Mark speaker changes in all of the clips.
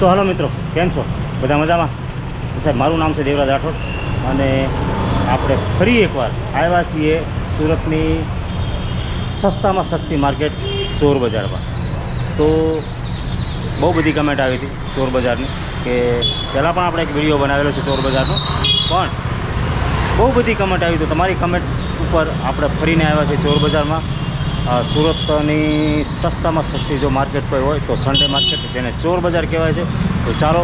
Speaker 1: તો હાલો મિત્રો, કેમ છો? બધા મજામાં? સાહેબ, મારું નામ છે દેવરાજ રાઠોડ અને આપણે ફરી એકવાર આવ્યા છીએ સુરતની સસ્તામાં સસ્તી માર્કેટ ચોર બજારમાં. તો બહુ બધી કમેન્ટ આવી હતી ચોર બજારની, કે પહેલાં પણ આપણે એક વિડીયો બનાવેલો છે ચોર બજારનો, પણ બહુ બધી કમેન્ટ આવી. તો તમારી કમેન્ટ ઉપર આપણે ફરીને આવ્યા છીએ ચોર બજારમાં. સુરતની સસ્તામાં સસ્તી જો માર્કેટ કોઈ હોય તો સન્ડે માર્કેટ, જેને ચોર બજાર કહેવાય છે. તો ચાલો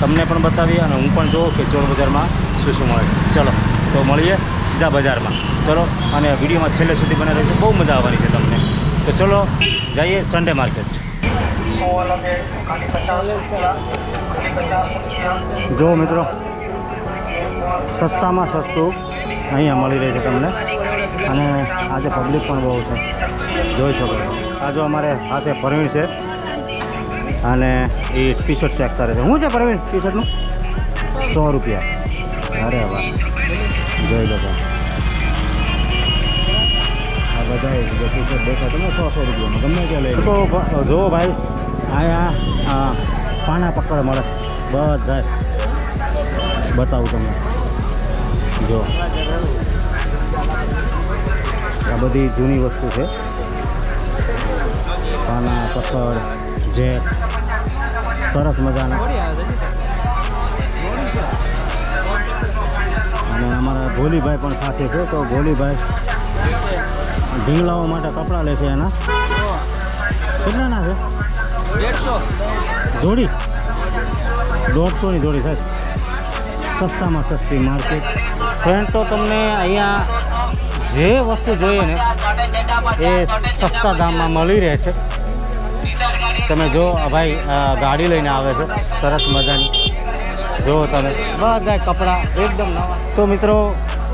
Speaker 1: તમને પણ બતાવીએ અને હું પણ જોઉં કે ચોર બજારમાં શું શું મળે છે. ચલો તો મળીએ સીધા બજારમાં. ચલો, અને વિડીયોમાં છેલ્લે સુધી બને રહેશે, બહુ મજા આવવાની છે તમને. તો ચલો જઈએ સન્ડે માર્કેટ. જો મિત્રો, સસ્તામાં સસ્તું અહીંયા મળી રહે છે તમને, અને આજે પબ્લિક પણ બહુ છે, જોઈ શકો. આ જો અમારે હાથે પ્રવીણ છે અને એ ટી શર્ટ ચેક કરે છે. શું છે પ્રવીણ ટી શર્ટનું? 100 રૂપિયા. અરે વાહ, જોઈ લો. આ બધા જે ટી શર્ટ દેખાય તમે 100 રૂપિયામાં ગમે ત્યાં લઈ લો. તો જો ભાઈ, અહીંયા પાના પકડ મળે બધા, બતાવું તમને. જો આ બધી જૂની વસ્તુ છે. પાના પકડ, જેક, સરસ મજાના. અને અમારા ગોલીભાઈ પણ સાથે છે. તો ગોલીભાઈ ઢીંગલાઓ માટે કપડાં લે છે. એના કેટલાના છે? 150 જોડી. 150ની જોડી સાહેબ. સસ્તામાં સસ્તી માર્કેટ ફ્રેન્ડ. તો તમને અહીંયા જે વસ્તુ જોઈએ ને એ સસ્તા દામમાં મળી રહે છે. તમે જો ભાઈ ગાડી લઈને આવે છે સરસ મજાની. જો તમે બધા કપડાં એકદમ નવા. તો મિત્રો,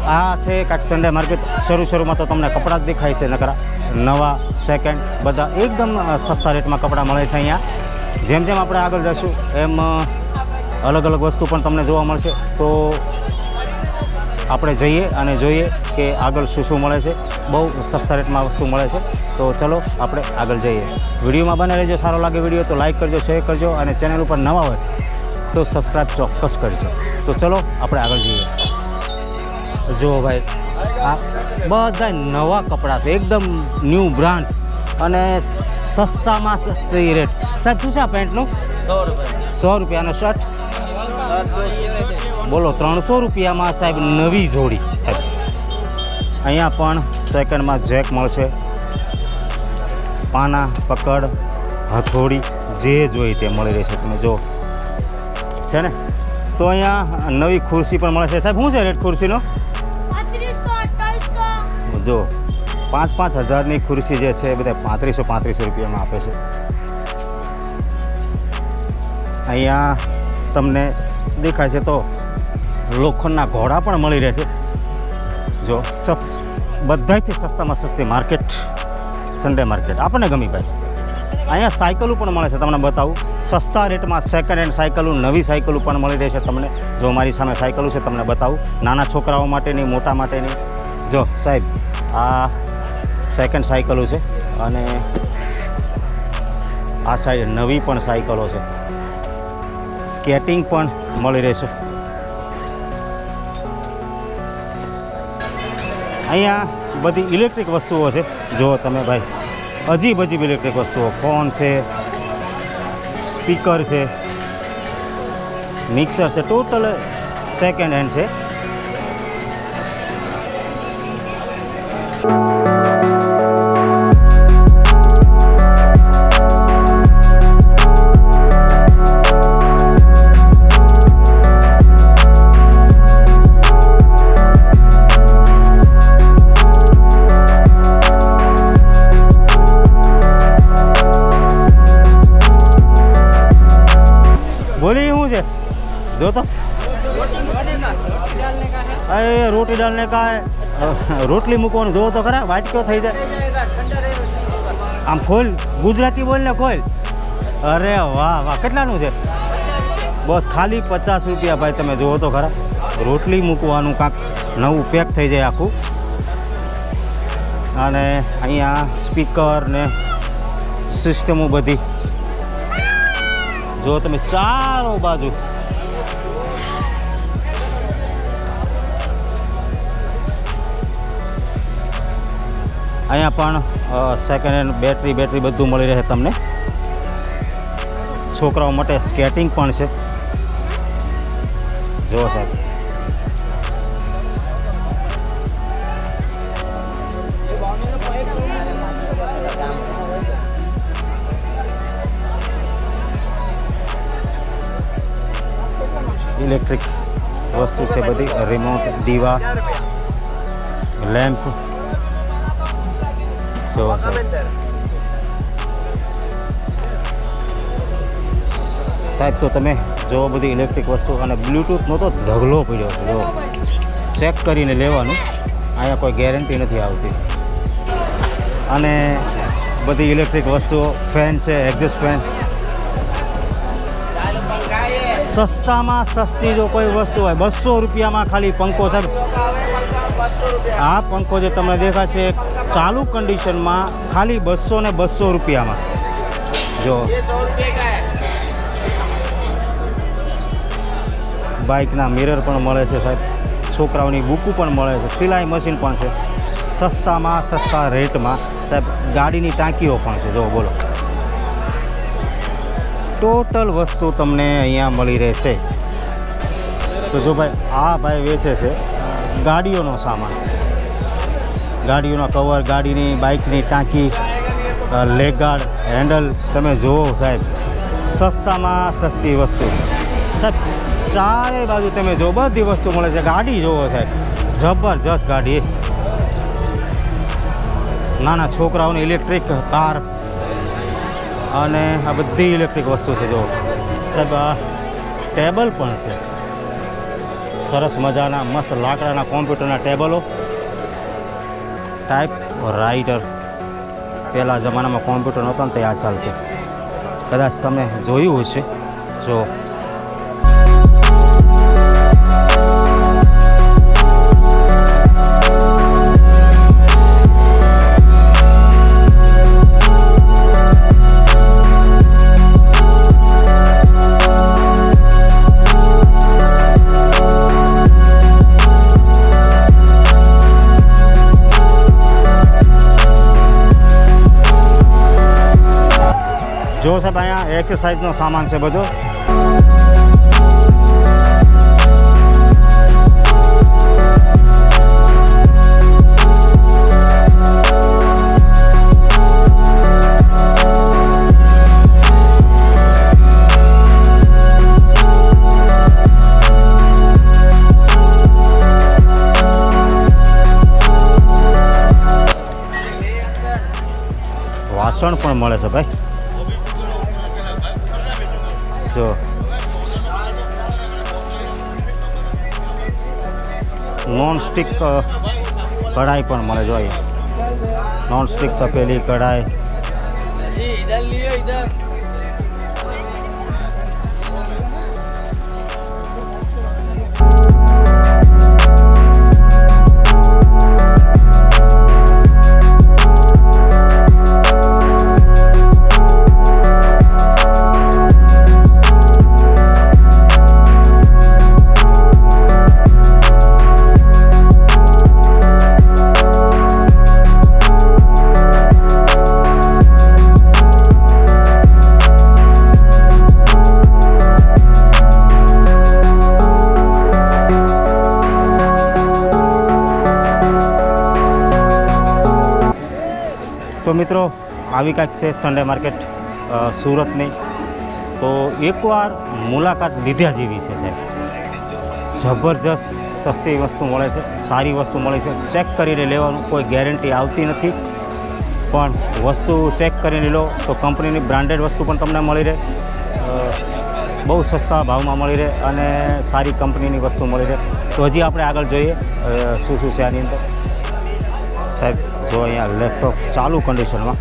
Speaker 1: આ છે કાંઈક સન્ડે માર્કેટ. શરૂમાં તો તમને કપડાં જ દેખાય છે, નકરા નવા સેકન્ડ બધા એકદમ સસ્તા રેટમાં કપડાં મળે છે અહીંયા. જેમ જેમ આપણે આગળ જઈશું એમ અલગ અલગ વસ્તુ પણ તમને જોવા મળશે. તો આપણે જઈએ અને જોઈએ કે આગળ શું શું મળે છે. બહુ સસ્તા રેટમાં વસ્તુ મળે છે. તો ચલો આપણે આગળ જઈએ. વિડીયોમાં બને રહેજો. સારો લાગે વિડીયો તો લાઈક કરજો, શેર કરજો, અને ચેનલ ઉપર નવા હોય તો સબસ્ક્રાઈબ ચોક્કસ કરજો. તો ચલો આપણે આગળ જઈએ. જો ભાઈ, આ બધા નવા કપડાં છે, એકદમ ન્યૂ બ્રાન્ડ અને સસ્તામાં સસ્તી રેટ. સાહેબ શું છે આ પેન્ટનું? 100 રૂપિયાનો શર્ટ. બોલો, 300 રૂપિયામાં સાહેબ નવી જોડી. અહીંયા પણ સેકન્ડમાં જેક મળશે, પાના પકડ, હથોડી, જે જોઈએ તે મળી રહેશે. તમે જો છે ને. તો અહીંયા નવી ખુરશી પણ મળે છે. સાહેબ શું છે રેટ ખુરશીનો? જો 5-5 હજારની ખુરશી જે છે એ બધા 3500 રૂપિયામાં આપે છે. અહીંયા તમને દેખાય છે તો લોખંડના ઘોડા પણ મળી રહેશે. જો બધાથી સસ્તામાં સસ્તી માર્કેટ સન્ડે માર્કેટ આપણને ગમી ભાઈ. અહીંયા સાયકલો પણ મળે છે, તમને બતાવું. સસ્તા રેટમાં સેકન્ડ હેન્ડ સાયકલો, નવી સાયકલો પણ મળી રહેશે તમને. જો મારી સામે સાયકલો છે, તમને બતાવું. નાના છોકરાઓ માટેની, મોટા માટેની. જો સાહેબ, આ સેકન્ડ સાયકલો છે, અને આ સાઈડ નવી પણ સાયકલો છે. સ્કેટિંગ પણ મળી રહેશે. અહીંયા બધી ઇલેક્ટ્રિક વસ્તુઓ છે. જો તમે ભાઈ, અજીબ ઇલેક્ટ્રિક વસ્તુઓ. ફોન છે, સ્પીકર છે, મિક્સર છે. ટોટલ સેકન્ડ હેન્ડ છે. बोली हूँ जे जो तो अरे रोटी डालने का है. रोटली મૂકવાનું જો તો ખરા. વાઇટ ક્યો થઈ જાય? આમ ખોલ, ગુજરાતી બોલ ને ખોલ. અરે વાહ વાહ, કેટલાનું છે? બસ ખાલી 50 રૂપિયા ભાઈ. તમે જુઓ તો ખરા, રોટલી મૂકવાનું કાંક નવું પેક થઈ જાય આખું. અને અહીંયા સ્પીકર ને સિસ્ટમો બધી જો તમે ચારો બાજુ અહીંયા પણ સેકન્ડ હેન્ડ બેટરી બધું મળી રહે તમને. છોકરાઓ માટે સ્કેટિંગ પણ છે. જો સાહેબ ઇલેક્ટ્રિક વસ્તુ છે બધી. રિમોટ, દીવા, લેમ્પ. જો સાહેબ તો તમે જો બધી ઇલેક્ટ્રિક વસ્તુ અને બ્લૂટૂથનો તો ઢગલો પડ્યો છે. જો ચેક કરીને લેવાનું, અહીંયા કોઈ ગેરંટી નથી આવતી. અને બધી ઇલેક્ટ્રિક વસ્તુઓ, ફેન છે, એક્ઝોસ્ટ ફેન. સસ્તામાં સસ્તી જો કોઈ વસ્તુ હોય 200 રૂપિયામાં ખાલી પંખો સાહેબ. આ પંખો જે તમને દેખાય છે ચાલુ કન્ડિશનમાં ખાલી 200 ને 200 રૂપિયામાં. જો બાઇકના મિરર પણ મળે છે સાહેબ. છોકરાઓની બુકો પણ મળે છે. સિલાઈ મશીન પણ છે સસ્તામાં સસ્તા રેટમાં સાહેબ. ગાડીની ટાંકીઓ પણ છે. જો બોલો, ટોટલ વસ્તુ તમને અહીંયા મળી રહેશે. તો જો ભાઈ આ ભાઈ વેચે છે ગાડીઓનો સામાન. ગાડીઓના કવર, ગાડીની બાઇકની ટાંકી, લેગગાર્ડ, હેન્ડલ. તમે જુઓ સાહેબ, સસ્તામાં સસ્તી વસ્તુ સાહેબ. ચારે બાજુ તમે જો બધી વસ્તુ મળે છે. ગાડી જુઓ સાહેબ, જબરજસ્ત ગાડી. નાના છોકરાઓની ઇલેક્ટ્રિક કાર અને આ બધી ઇલેક્ટ્રિક વસ્તુ છે. જો સાહેબ આ ટેબલ પણ છે સરસ મજાના, મસ્ત લાકડાના કોમ્પ્યુટરના ટેબલો. ટાઈપ રાઇટર, પહેલાં જમાનામાં કોમ્પ્યુટર નહોતા ને તે આ ચાલતું. કદાચ તમે જોયું હશે. જો જો સાહેબ અહીંયા એક્સરસાઇઝનો સામાન છે બધો. વાસણ પણ મળે છે ભાઈ. જો નોન સ્ટિક કઢાઈ પણ મળે. જો અહીંયા નોન સ્ટિક તપેલી, કઢાઈ. તો મિત્રો આવી કાંઈક છે સન્ડે માર્કેટ સુરતની. તો એકવાર મુલાકાત લીધા જેવી છે સાહેબ. જબરજસ્ત સસ્તી વસ્તુ મળે છે, સારી વસ્તુ મળે છે. ચેક કરીને લેવાનું, કોઈ ગેરંટી આવતી નથી, પણ વસ્તુ ચેક કરીને લો તો કંપનીની બ્રાન્ડેડ વસ્તુ પણ તમને મળી રહે. બહુ સસ્તા ભાવમાં મળી રહે અને સારી કંપનીની વસ્તુ મળી રહે. તો હજી આપણે આગળ જોઈએ શું શું છે આની અંદર સાહેબ. જો અહીંયા લેપટોપ ચાલુ કન્ડિશનમાં,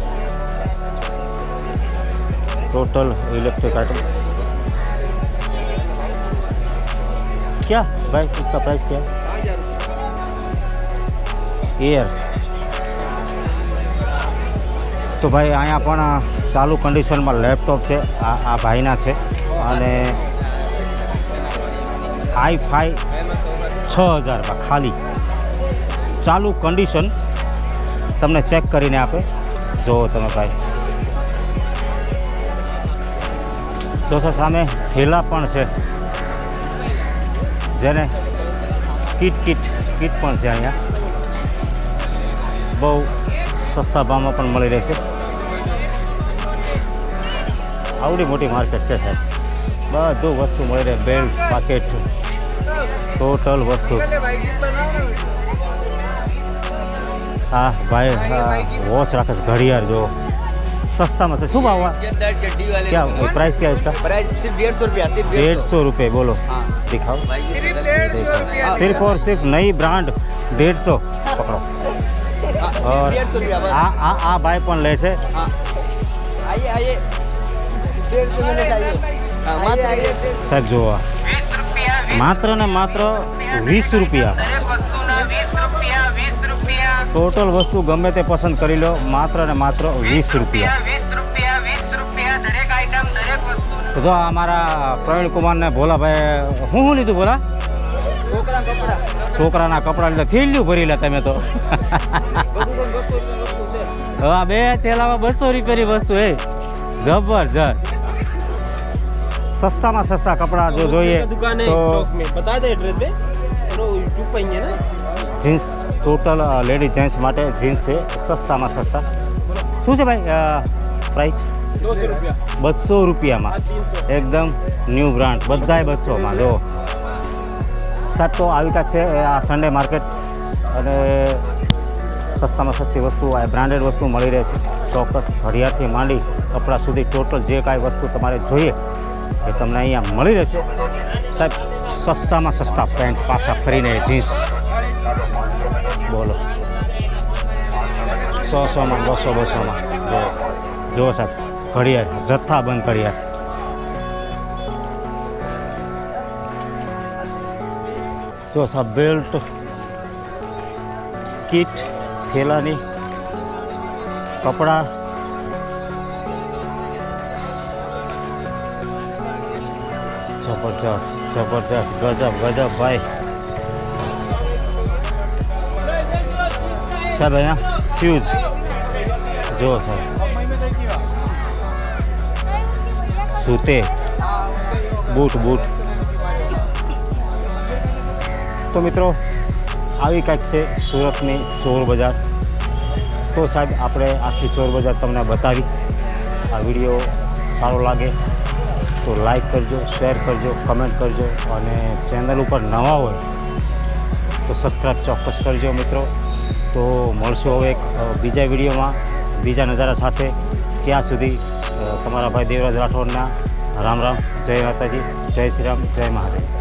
Speaker 1: टोटल इलेक्ट्रिक आइटम। क्या भाई इसका प्राइस क्या है? एयर तो भाई अँ चालू कंडीशन में लैपटॉप है आ भाईना है અને i5 6000 ખાલી ચાલુ કન્ડિશન તમને ચેક કરીને આપે. જો તમે ભાઈ જો સામે થેલા પણ છે જેને કીટ પણ છે અહીંયા. બહુ સસ્તા ભાવમાં પણ મળી રહેશે. આવડી મોટી માર્કેટ છે સાહેબ. બધું વસ્તુ મળી રહે. બેલ્ટ પાકેટ ટોટલ વસ્તુ. હા ભાઈ वॉच રાખે છે. ઘડિયાળ જો सस्ता में से શું भाव क्या प्राइस क्या है इसका?
Speaker 2: प्राइस सिर्फ 150 रुपया. सिर्फ
Speaker 1: 150 रुपये. बोलो
Speaker 2: हाँ
Speaker 1: दिखाओ.
Speaker 2: सिर्फ
Speaker 1: सिर्फ और सिर्फ नई ब्रांड 150 पकड़ो. और
Speaker 2: 150 रुपया बस.
Speaker 1: आ भाई પણ લે છે.
Speaker 2: हाँ आइए आइए 150 में चाहिए. हाँ मात्र
Speaker 1: સાહેબ જોવા માત્ર ને માત્ર 20 રૂપિયા. ટોટલ વસ્તુ ગમે તે પસંદ કરી લો. માત્ર ને માત્ર 20 રૂપિયા. તો જો અમારા પ્રવીણ કુમાર ને ભોલાભાઈ શું લીધું? બોલા છોકરાના કપડાં લીધા. થેલીઓ ભરી લે તમે તો. હા બે થેલામાં 200 રૂપિયાની વસ્તુ એ જબરજસ્ત. સસ્તામાં સસ્તા કપડાં જો જોઈએ તો
Speaker 2: बता दे एड्रेस पे यूट्यूब पे ही है ना.
Speaker 1: જીન્સ ટોટલ લેડીઝ જેન્ટ્સ માટે જીન્સ છે સસ્તામાં સસ્તા. શું છે ભાઈ પ્રાઇસ?
Speaker 2: 200 रुपया.
Speaker 1: 200 રૂપિયામાં એકદમ ન્યૂ બ્રાન્ડ. બધાય 200માં. જો સાહેબ તો આવી કાંક છે આ સન્ડે માર્કેટ. અને સસ્તામાં સસ્તી વસ્તુ આ બ્રાન્ડેડ વસ્તુ મળી રહેશે. ચોકટ ઘડિયાળથી માંડી કપડાં સુધી ટોટલ જે કાંઈ વસ્તુ તમારે જોઈએ એ તમને અહીંયા મળી રહેશે સાહેબ. સસ્તામાં સસ્તા પેન્ટ પાછા ફરીને જીન્સ બોલો 100-100માં 200-200માં. જો સાહેબ ઘડિયાળ જથ્થાબંધ ઘડિયાળ. જો સાહેબ બેલ્ટ કીટ થેલાની કપડાં જબરજસ્ત જબરજસ્ત ગજબ ગજબ ભાઈ. સાહેબ અહીંયા શૂઝ જો સાહેબ સૂતે બૂટ. તો મિત્રો આવી કાંઈક છે સુરતની ચોર બજાર. તો સાહેબ આપણે આખી ચોર બજાર તમને બતાવી. આ વિડીયો સારો લાગે તો લાઈક કરજો, શેર કરજો, કમેન્ટ કરજો અને ચેનલ ઉપર નવા હોય તો સબસ્ક્રાઈબ ચોક્કસ કરજો મિત્રો. તો મળશું હવે એક બીજા વિડીયોમાં બીજા નજારા સાથે. ત્યાં સુધી તમારા ભાઈ દેવરાજ રાઠોડના રામ રામ. જય માતાજી, જય શ્રી રામ, જય મહાદેવ.